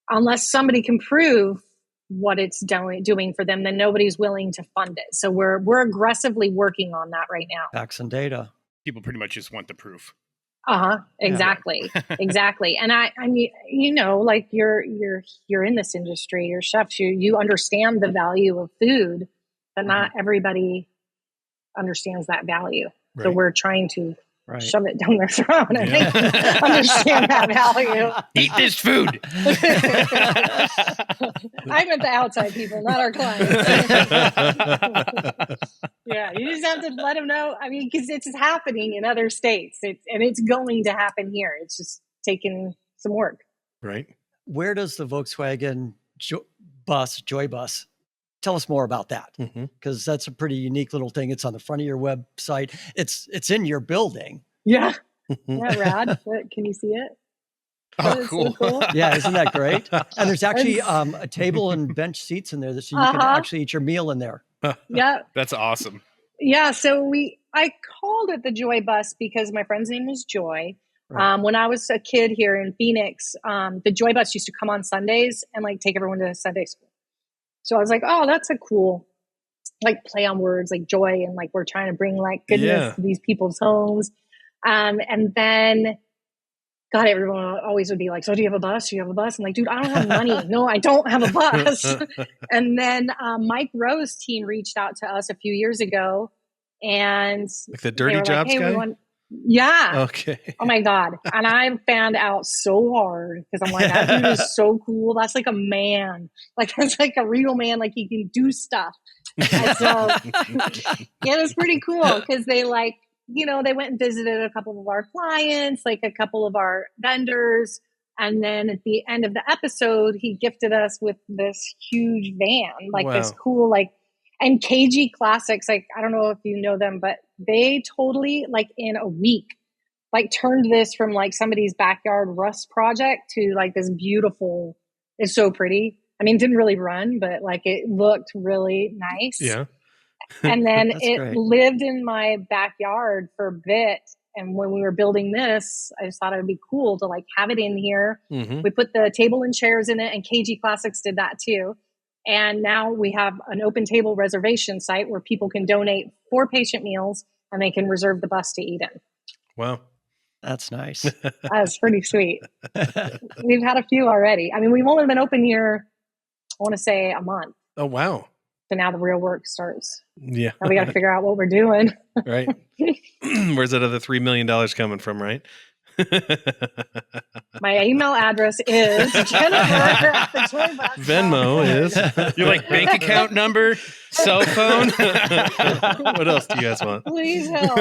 S1: unless somebody can prove what it's doing for them, then nobody's willing to fund it. So we're aggressively working on that right now.
S2: Facts and data.
S3: People pretty much just want the proof.
S1: Exactly. Exactly. And I mean, like you're in this industry, you're chefs, you understand the value of food, but not everybody understands that value.
S4: Right.
S1: So we're trying to shove it down their throat and make them understand that value.
S3: Eat this food.
S1: I meant the outside people, not our clients. Yeah, you just have to let them know. I mean, because it's happening in other states, and it's going to happen here. It's just taking some work.
S4: Right.
S2: Where does the Volkswagen Joy Bus? Tell us more about that, because that's a pretty unique little thing. It's on the front of your website. It's in your building.
S1: Yeah. Isn't that rad? Can you see it?
S3: Oh, cool.
S1: So cool.
S2: Yeah, isn't that great? And there's actually a table and bench seats in there, so you can actually eat your meal in there.
S1: Yeah.
S3: That's awesome.
S1: Yeah. So I called it the Joy Bus because my friend's name was Joy.
S2: Right.
S1: When I was a kid here in Phoenix, the Joy Bus used to come on Sundays and like take everyone to Sunday school. So I was like, oh, that's a cool, like, play on words, like joy. And like, we're trying to bring like goodness to these people's homes. And then, God, everyone always would be like, so do you have a bus? Do you have a bus? I'm like, dude, I don't have money. No, I don't have a bus. And then Mike Rowe's team reached out to us a few years ago. And
S4: like the Dirty Jobs guy?
S1: Yeah.
S4: Okay.
S1: Oh my God. And I fanned out so hard because I'm like, that dude is so cool. That's like a man. Like, that's like a real man. Like, he can do stuff. And so yeah, it was pretty cool because they like, they went and visited a couple of our clients, like a couple of our vendors. And then at the end of the episode, he gifted us with this huge van, like this cool, like, and KG Classics, like, I don't know if you know them, but they totally, like, in a week, like, turned this from, like, somebody's backyard rust project to, like, this beautiful, it's so pretty. I mean, it didn't really run, but, like, it looked really nice. Yeah. And then it lived in my backyard for a bit. And when we were building this, I just thought it would be cool to, like, have it in here. Mm-hmm. We put the table and chairs in it, and KG Classics did that, too. And now we have an open table reservation site where people can donate 4 patient meals and they can reserve the bus to eat in.
S4: Wow.
S2: That's nice.
S1: That's pretty sweet. We've had a few already. I mean, we've only been open here, I want to say, a month.
S4: Oh, wow.
S1: So now the real work starts.
S4: Yeah.
S1: Now we got to figure out what we're doing.
S4: Right. Where's that other $3 million coming from, right?
S1: My email address is Jennifer at the Joy Bus.
S4: Venmo is.
S3: You're like bank account number, cell phone.
S4: What else do you guys want?
S1: Please help.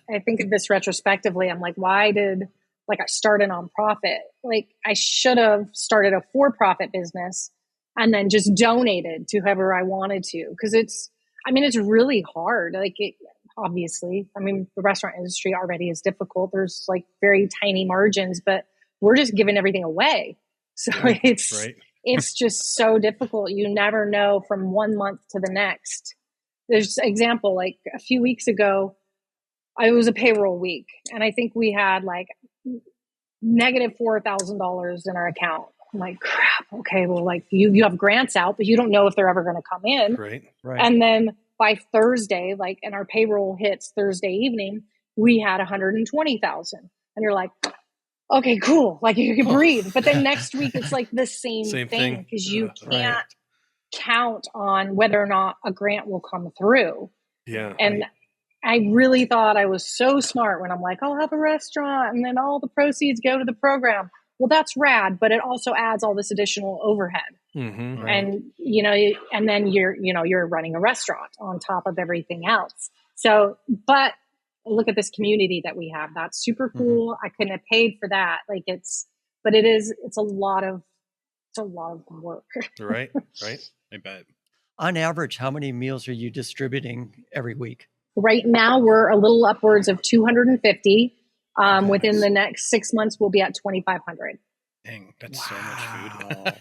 S1: I think of this retrospectively. I'm like, why did I start a nonprofit? Like, I should have started a for-profit business and then just donated to whoever I wanted to. Because it's really hard. Like, obviously, I mean, the restaurant industry already is difficult. There's like very tiny margins, but we're just giving everything away. So it's just so difficult. You never know from one month to the next. There's an example, like a few weeks ago, it was a payroll week. And I think we had like negative $4,000 in our account. I'm like, crap. Okay. Well, like you have grants out, but you don't know if they're ever going to come in.
S4: Right.
S1: And then by Thursday, like, and our payroll hits Thursday evening, we had 120,000. And you're like, okay, cool. Like, you can breathe. But then next week, it's like the same thing because you can't count on whether or not a grant will come through.
S4: Yeah.
S1: And I really thought I was so smart when I'm like, I'll have a restaurant and then all the proceeds go to the program. Well, that's rad, but it also adds all this additional overhead. Mm-hmm, and, and then you're running a restaurant on top of everything else. So, but look at this community that we have. That's super
S2: Mm-hmm.
S1: cool. I couldn't have paid for that. Like it's a lot of work.
S4: Right.
S3: I bet.
S2: On average, how many meals are you distributing every week?
S1: Right now, we're a little upwards of 250. Within the next 6 months, we'll be at 2,500.
S3: Dang, that's so much food.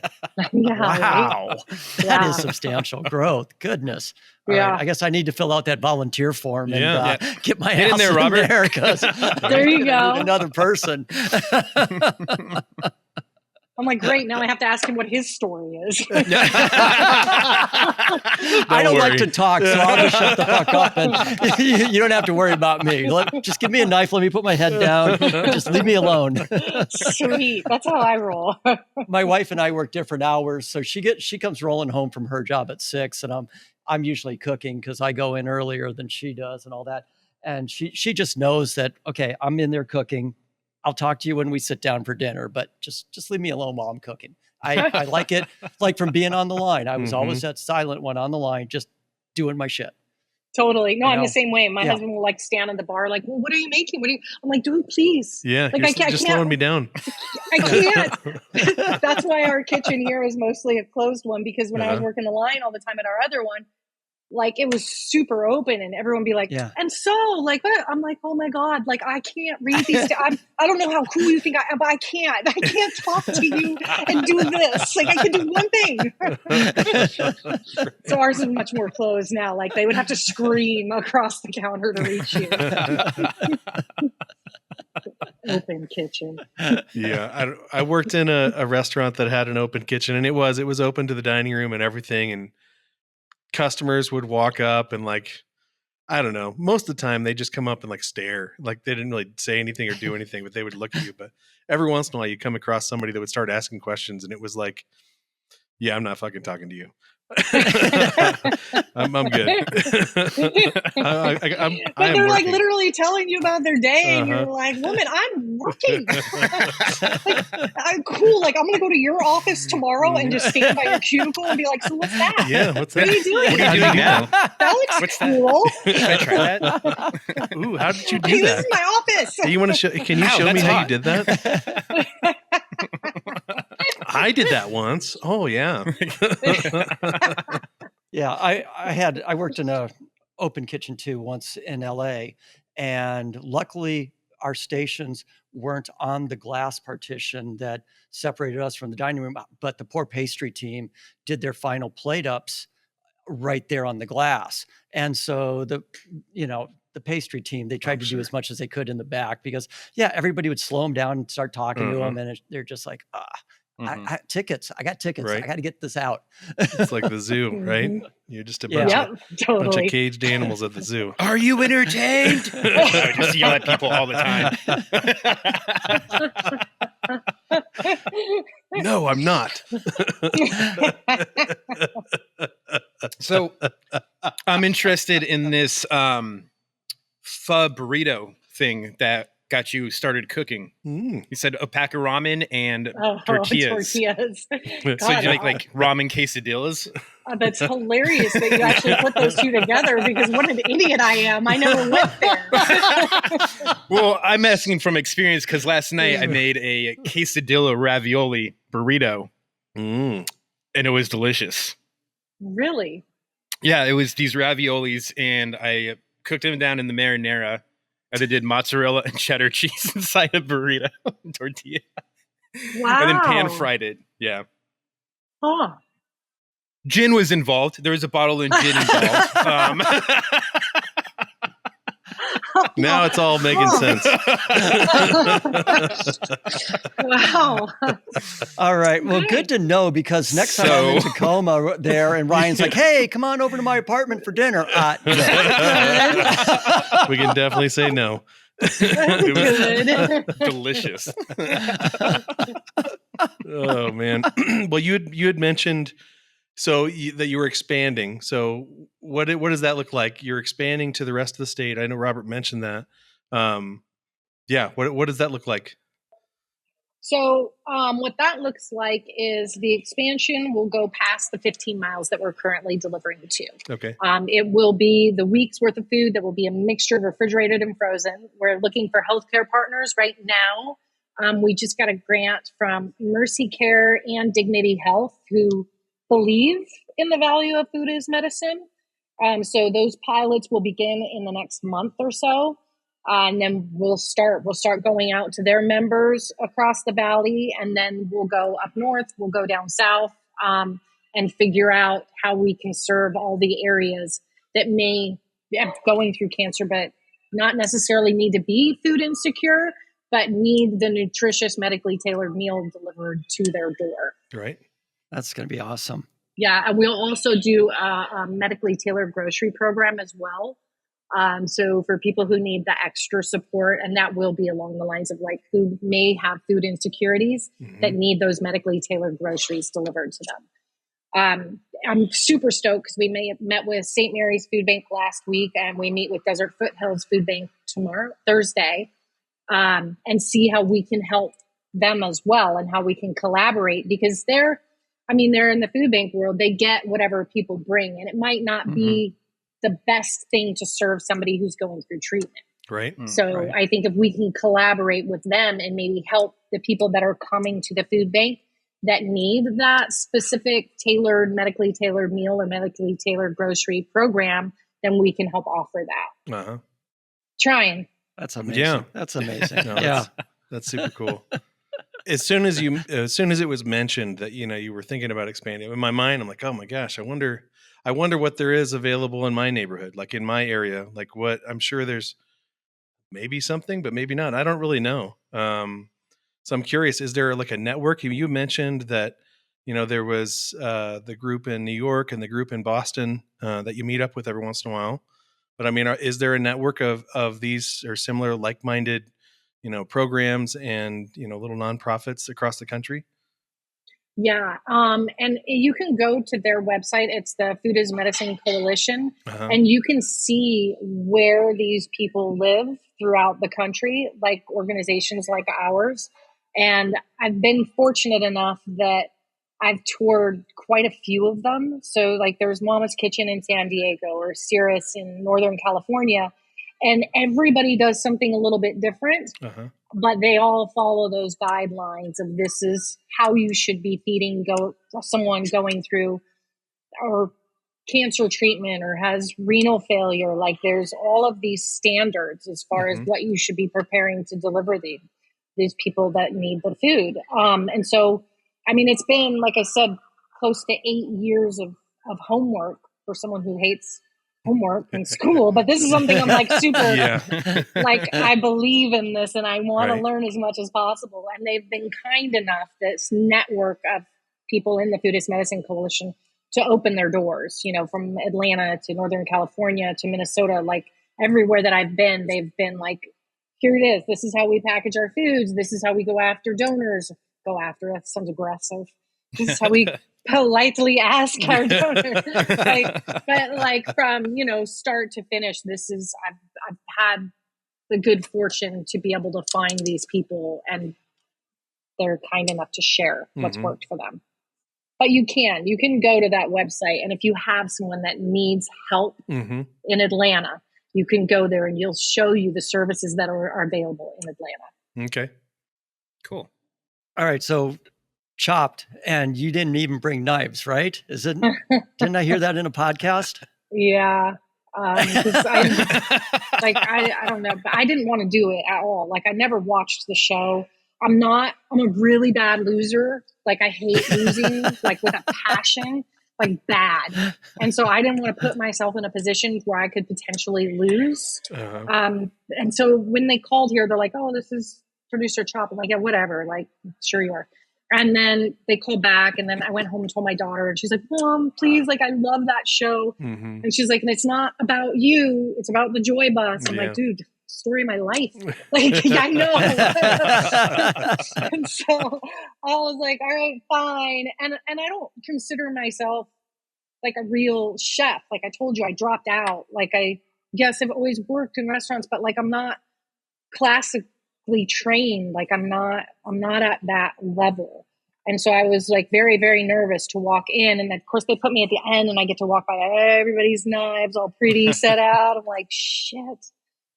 S1: Yeah,
S2: Wow.
S1: right?
S2: That
S1: Yeah.
S2: is substantial growth. Goodness. All
S1: Yeah.
S2: right. I guess I need to fill out that volunteer form and
S4: Yeah.
S2: get my
S3: Get in
S2: ass
S3: there, Robert.
S2: there, 'cause
S1: There you
S2: I'm gonna
S1: go.
S2: need another person.
S1: I'm like, great. Now I have to ask him what his story is.
S2: I don't like
S4: worry.
S2: to talk, so I'll just shut the fuck up, and you don't have to worry about me. Just give me a knife. Let me put my head down. Just leave me alone.
S1: Sweet. That's how I roll.
S2: My wife and I work different hours, so she comes rolling home from her job at 6, and I'm usually cooking because I go in earlier than she does and all that. And she just knows that, okay, I'm in there cooking. I'll talk to you when we sit down for dinner, but just leave me alone while I'm cooking. I like it. Like from being on the line. I was always that silent one on the line, just doing my shit.
S1: Totally. No,
S2: You
S1: I'm
S2: know?
S1: the same way. My
S2: Yeah.
S1: husband will like stand in the bar, like, well, what are you making? I'm like, dude, please.
S4: Yeah.
S1: Like,
S4: You're
S1: I
S4: just
S1: can't.
S4: slowing me down.
S1: I can't. That's why our kitchen here is mostly a closed one, because when I was
S4: Uh-huh.
S1: working the line all the time at our other one, like it was super open and everyone be like,
S2: Yeah.
S1: and so like, what? I'm like, oh my God, like I can't read these. I don't know how cool you think I am, but I can't talk to you and do this. Like I can do one thing. So ours is much more closed now. Like they would have to scream across the counter to reach you. Open kitchen.
S4: Yeah. I worked in a restaurant that had an open kitchen, and it was open to the dining room and everything. And customers would walk up and like, I don't know, most of the time they just come up and like stare, like they didn't really say anything or do anything, but they would look at you. But every once in a while you come across somebody that would start asking questions, and it was like, yeah, I'm not fucking talking to you. I'm good.
S1: But they're like literally telling you about their day, and you're like, woman, I'm working. I'm cool. Like I'm gonna go to your office tomorrow and just stand by your cubicle and be like, so what's that?
S4: Yeah, what's
S1: What
S4: that?
S1: are you doing?
S3: What are you doing now?
S1: That looks
S3: What's that?
S1: cool.
S3: Should I try that?
S4: Ooh, how did you do
S1: Hey, this
S4: that?
S1: is my office.
S4: Hey, you want to show? Can you
S3: Ow,
S4: show me
S3: that's
S4: how
S3: hot.
S4: you did that? I did that once. Oh yeah.
S2: Yeah, I worked in a open kitchen too once in LA, and luckily our stations weren't on the glass partition that separated us from the dining room, but the poor pastry team did their final plate ups right there on the glass. And so the pastry team, they tried to do as much as they could in the back, because everybody would slow them down and start talking to them, and they're just like, I tickets. I got tickets.
S4: Right.
S2: I got to get this out.
S4: It's like the zoo, right? You're just a bunch,
S1: Yep,
S4: bunch
S1: totally.
S4: of caged animals at the zoo.
S3: Are you entertained? I would just yell at people all the time.
S4: No, I'm not.
S3: So I'm interested in this pho burrito thing that got you started cooking. You said a pack of ramen and tortillas.
S1: Tortillas.
S3: So you
S1: God,
S3: like ramen quesadillas?
S1: That's hilarious that you actually put those two together, because what an idiot I am. I never went there.
S3: Well, I'm asking from experience, because last night I made a quesadilla ravioli burrito, and it was delicious.
S1: Really?
S3: Yeah, it was these raviolis, and I cooked them down in the marinara, and I did mozzarella and cheddar cheese inside a burrito tortilla.
S1: Wow.
S3: And then pan fried it. Yeah.
S1: Huh.
S3: Gin was involved. There was a bottle of gin involved.
S4: Now it's all making sense.
S1: Wow.
S2: All right. Well, good to know, because next time I'm in
S3: So-
S2: Tacoma there and Ryan's like, hey, come on over to my apartment for dinner. No.
S4: We can definitely say no.
S3: It was delicious.
S4: Oh man. Well, you had mentioned that you were expanding. So what does that look like? You're expanding to the rest of the state. I know Robert mentioned that. What does that look like?
S1: So what that looks like is the expansion will go past the 15 miles that we're currently delivering to.
S4: Okay.
S1: It will be the week's worth of food that will be a mixture of refrigerated and frozen. We're looking for healthcare partners right now. We just got a grant from Mercy Care and Dignity Health, who believe in the value of food as medicine. So those pilots will begin in the next month or so. And then we'll start going out to their members across the valley, and then we'll go up north, we'll go down south, and figure out how we can serve all the areas that may be going through cancer, but not necessarily need to be food insecure, but need the nutritious, medically tailored meal delivered to their door.
S4: Right.
S2: That's going to be awesome.
S1: Yeah, and we'll also do a medically tailored grocery program as well. So for people who need the extra support, and that will be along the lines of like who may have food insecurities that need those medically tailored groceries delivered to them. I'm super stoked because we met with St. Mary's Food Bank last week, and we meet with Desert Foothills Food Bank Thursday, and see how we can help them as well and how we can collaborate, because they're in the food bank world. They get whatever people bring, and it might not be the best thing to serve somebody who's going through treatment.
S4: Right.
S1: So
S2: right.
S1: I think if we can collaborate with them and maybe help the people that are coming to the food bank that need that specific medically tailored meal or medically tailored grocery program, then we can help offer that.
S4: Uh-huh.
S1: Trying.
S2: That's amazing.
S4: Yeah.
S2: That's amazing.
S4: No,
S2: yeah.
S4: That's super cool. As soon as it was mentioned that, you were thinking about expanding, in my mind, I'm like, oh my gosh, I wonder what there is available in my neighborhood, like in my area, like what I'm sure there's maybe something, but maybe not. I don't really know. So I'm curious, is there like a network? You mentioned that, there was the group in New York and the group in Boston that you meet up with every once in a while. But is there a network of these or similar like-minded programs and, little nonprofits across the country?
S1: Yeah. And you can go to their website. It's the Food is Medicine Coalition. And you can see where these people live throughout the country, like organizations like ours. And I've been fortunate enough that I've toured quite a few of them. So like there's Mama's Kitchen in San Diego or Cirrus in Northern California. And everybody does something a little bit different. But they all follow those guidelines of this is how you should be feeding someone going through or cancer treatment or has renal failure. Like there's all of these standards as far as what you should be preparing to deliver these people that need the food. And so, it's been, like I said, close to 8 years of homework for someone who hates homework in school, but this is something I'm like super like I believe in this and I want to learn as much as possible. And they've been kind enough, this network of people in the Food is Medicine Coalition, to open their doors, from Atlanta to Northern California to Minnesota. Like everywhere that I've been, they've been like, here it is. This is how we package our foods. This is how we go after donors. That sounds aggressive. This is how we politely ask our donors. But like from, start to finish, I've had the good fortune to be able to find these people, and they're kind enough to share what's worked for them. But you can go to that website, and if you have someone that needs help in Atlanta, you can go there and you'll show you the services that are available in Atlanta.
S4: Okay.
S3: Cool.
S2: All right. So Chopped, and you didn't even bring knives, right? Didn't I hear that in a podcast?
S1: Yeah. I don't know, but I didn't want to do it at all. Like I never watched the show. I'm a really bad loser. Like I hate losing, like with a passion, like bad. And so I didn't want to put myself in a position where I could potentially lose. And so when they called here, they're like, oh, this is producer Chop. I'm like, yeah, whatever. Like, sure you are. And then they called back, and then I went home and told my daughter, and she's like, Mom, please, like, I love that show. And she's like, and it's not about you, it's about the Joy Bus. I'm like, dude, story of my life. Like, I know. And so I was like, all right, fine. And I don't consider myself like a real chef. Like I told you, I dropped out. Like I've always worked in restaurants, but like I'm not classically physically trained. Like I'm not at that level. And so I was like very, very nervous to walk in. And of course they put me at the end and I get to walk by everybody's knives all pretty set out. I'm like, shit,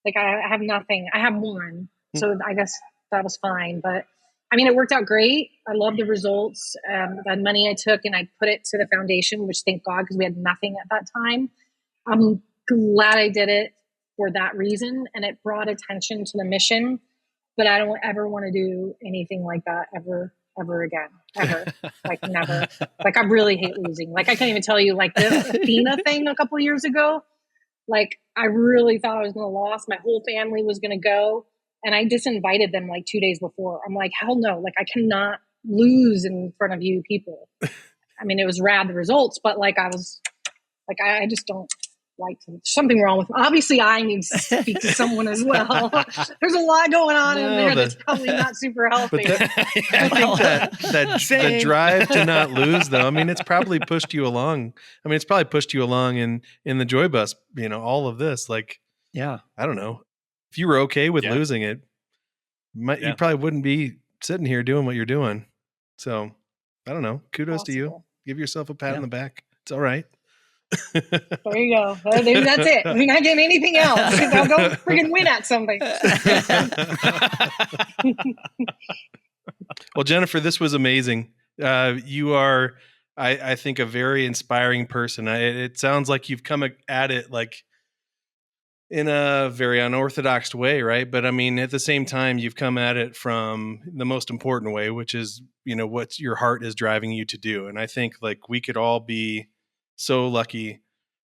S1: like I have nothing. I have one. So I guess that was fine. But I mean, it worked out great. I love the results. The money I took and I put it to the foundation, which thank God, because we had nothing at that time. I'm glad I did it for that reason. And it brought attention to the mission, but I don't ever want to do anything like that ever again, ever. Like never. Like I really hate losing. Like I can't even tell you, like the Athena thing a couple of years ago, like I really thought I was going to lose. My whole family was going to go. And I disinvited them like 2 days before. I'm like, hell no, like I cannot lose in front of you people. I mean, it was rad, the results, but like I was like, I just don't like to, something wrong with me. Obviously I need to speak to someone as well. There's a lot going on in there that's probably not super healthy.
S4: I think that drive to not lose though, I mean, it's probably pushed you along. I mean, it's probably pushed you along in the Joy Bus, you know, all of this, like,
S2: Yeah.
S4: I don't know. If you were okay with losing it, you probably wouldn't be sitting here doing what you're doing. So I don't know. Kudos to you. Give yourself a pat on the back. It's all right.
S1: There you go. That's it. We're not getting anything else. I'll go freaking win at something.
S4: Well, Jennifer, this was amazing. You are, I think, a very inspiring person. It sounds like you've come at it like in a very unorthodox way, right? But I mean, at the same time, you've come at it from the most important way, which is, you know, what your heart is driving you to do. And I think like we could all be so lucky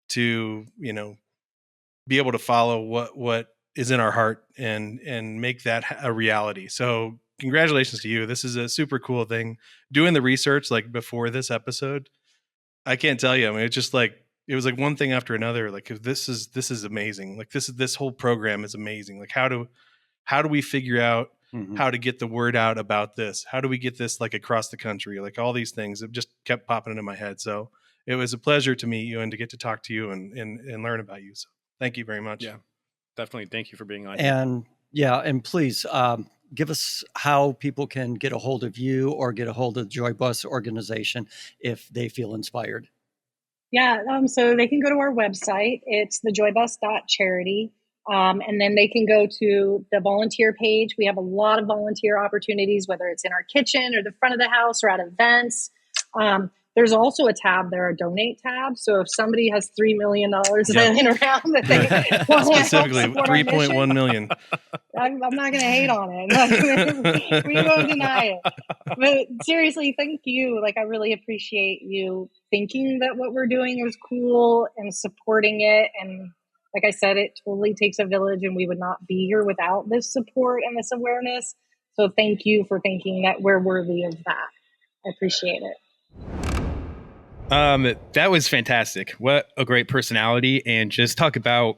S4: to, you know, be able to follow what is in our heart and make that a reality. So congratulations to you. This is a super cool thing. Doing the research like before this episode, I can't tell you. I mean, it's just like, it was like one thing after another. Like this is amazing. Like this whole program is amazing. Like how do we figure out how to get the word out about this? How do we get this like across the country? Like all these things have just kept popping into my head. So it was a pleasure to meet you and to get to talk to you and learn about you. So thank you very much.
S3: Yeah, definitely. Thank you for being on.
S2: And and please give us how people can get a hold of you or get a hold of the Joy Bus organization if they feel inspired.
S1: Yeah, so they can go to our website. It's thejoybus.charity. And then they can go to the volunteer page. We have a lot of volunteer opportunities, whether it's in our kitchen or the front of the house or at events. There's also a tab there, a donate tab. So if somebody has $3 million laying around that they want to
S4: specifically 3.1 million.
S1: I'm not going to hate on it. We won't deny it. But seriously, thank you. Like, I really appreciate you thinking that what we're doing is cool and supporting it. And like I said, it totally takes a village and we would not be here without this support and this awareness. So thank you for thinking that we're worthy of that. I appreciate it.
S3: That was fantastic. What a great personality. And just talk about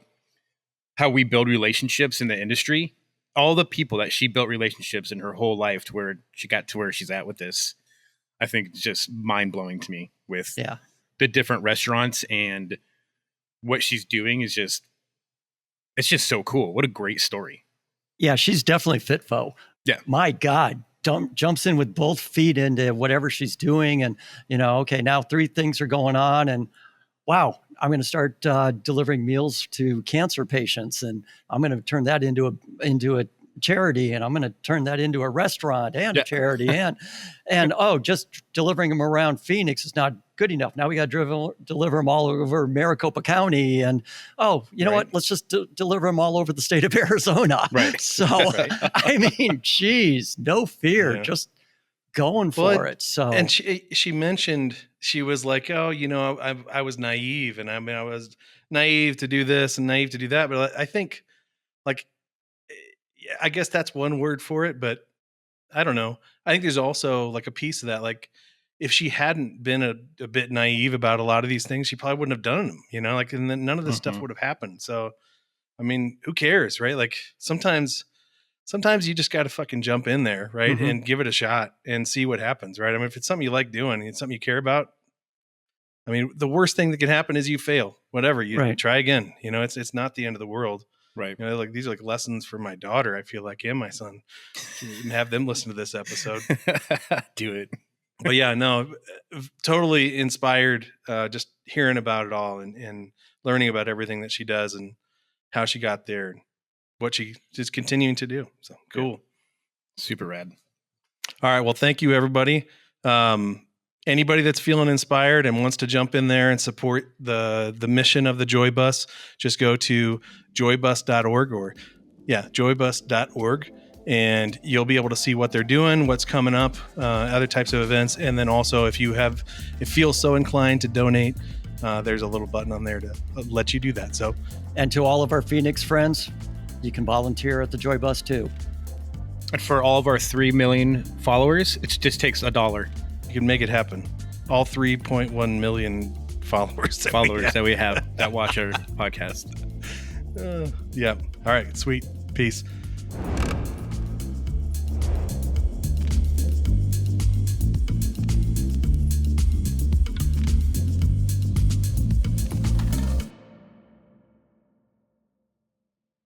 S3: how we build relationships in the industry. All the people that she built relationships in her whole life to where she got to where she's at with this, I think it's just mind blowing to me with the different restaurants and what she's doing is just, it's just so cool. What a great story.
S2: Yeah, she's definitely FitFo.
S3: Yeah.
S2: My God. Jumps in with both feet into whatever she's doing. And, you know, okay, now 3 things are going on and wow, I'm going to start delivering meals to cancer patients and I'm going to turn that into a charity and I'm going to turn that into a restaurant and a charity and just delivering them around Phoenix is not good enough. Now we got to deliver them all over Maricopa County and you know what? Let's just deliver them all over the state of Arizona.
S3: Right.
S2: So I mean, geez, no fear, just going for it. So
S4: and she mentioned she was like, oh, you know, I was naive and I mean I was naive to do this and naive to do that, but I think like I guess that's one word for it, but I don't know. I think there's also like a piece of that. Like if she hadn't been a bit naive about a lot of these things, she probably wouldn't have done them, you know, like, and then none of this stuff would have happened. So, I mean, who cares, right? Like sometimes you just got to fucking jump in there, right? And give it a shot and see what happens, right? I mean, if it's something you like doing, it's something you care about. I mean, the worst thing that can happen is you fail, whatever you try again, you know, it's not the end of the world.
S3: Right.
S4: You know, like these are like lessons for my daughter, I feel like, and my son. And have them listen to this episode.
S3: Do it.
S4: But yeah, no, totally inspired just hearing about it all and learning about everything that she does and how she got there and what she is continuing to do. So cool.
S3: Yeah. Super rad.
S4: All right. Well, thank you, everybody. Anybody that's feeling inspired and wants to jump in there and support the mission of the Joy Bus, just go to joybus.org joybus.org, and you'll be able to see what they're doing, what's coming up, other types of events. And then also if you feel so inclined to donate, there's a little button on there to let you do that. So,
S2: And to all of our Phoenix friends, you can volunteer at the Joy Bus too.
S3: And for all of our 3 million followers, it just takes $1.
S4: you can make it happen. All 3.1 million followers
S3: That we have that watch our podcast.
S4: Yeah. All right. Sweet. Peace.